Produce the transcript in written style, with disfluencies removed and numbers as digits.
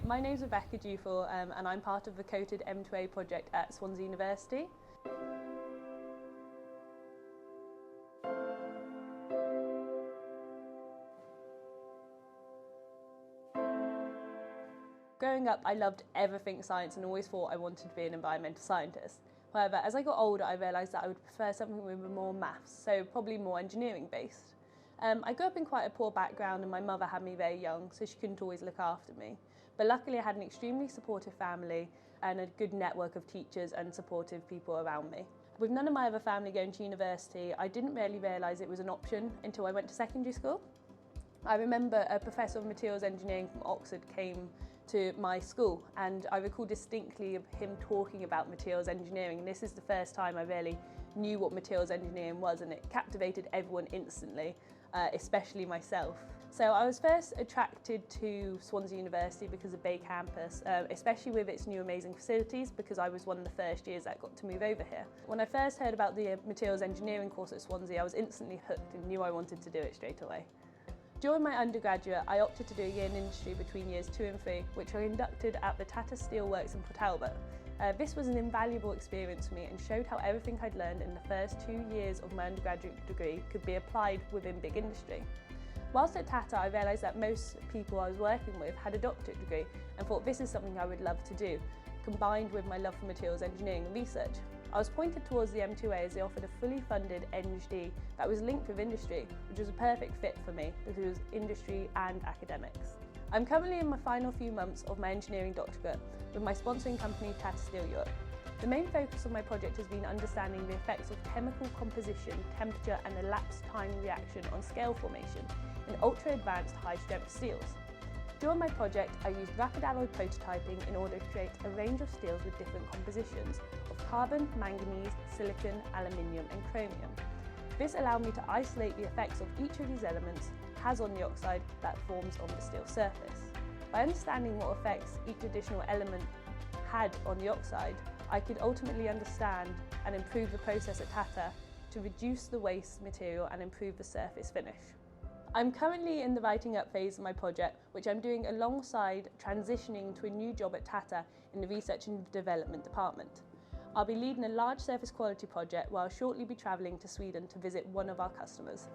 My name's Rebecca Dufel and I'm part of the Coated M2A project at Swansea University. Growing up, I loved everything science and always thought I wanted to be an environmental scientist. However, as I got older, I realised that I would prefer something with more maths, so probably more engineering based. I grew up in quite a poor background and my mother had me very young, so she couldn't always look after me. But luckily I had an extremely supportive family and a good network of teachers and supportive people around me. With none of my other family going to university, I didn't really realise it was an option until I went to secondary school. I remember a professor of materials engineering from Oxford came to my school and I recall distinctly of him talking about materials engineering, and this is the first time I really knew what materials engineering was, and it captivated everyone instantly, especially myself. So I was first attracted to Swansea University because of Bay Campus, especially with its new amazing facilities, because I was one of the first years that got to move over here. When I first heard about the materials engineering course at Swansea, I was instantly hooked and knew I wanted to do it straight away. During my undergraduate, I opted to do a year in industry between years 2 and 3, which I conducted at the Tata Steelworks in Port Talbot. This was an invaluable experience for me and showed how everything I'd learned in the first 2 years of my undergraduate degree could be applied within big industry. Whilst at Tata, I realised that most people I was working with had a doctorate degree and thought this is something I would love to do, combined with my love for materials engineering and research. I was pointed towards the M2A as they offered a fully funded NGD that was linked with industry, which was a perfect fit for me because it was industry and academics. I'm currently in my final few months of my engineering doctorate with my sponsoring company Tata Steel Europe. The main focus of my project has been understanding the effects of chemical composition, temperature and elapsed time reaction on scale formation in ultra-advanced high-strength steels. During my project, I used rapid alloy prototyping in order to create a range of steels with different compositions of carbon, manganese, silicon, aluminium and chromium. This allowed me to isolate the effects of each of these elements has on the oxide that forms on the steel surface. By understanding what effects each additional element had on the oxide, I could ultimately understand and improve the process at Tata to reduce the waste material and improve the surface finish. I'm currently in the writing up phase of my project, which I'm doing alongside transitioning to a new job at Tata in the research and development department. I'll be leading a large surface quality project where I'll shortly be travelling to Sweden to visit one of our customers.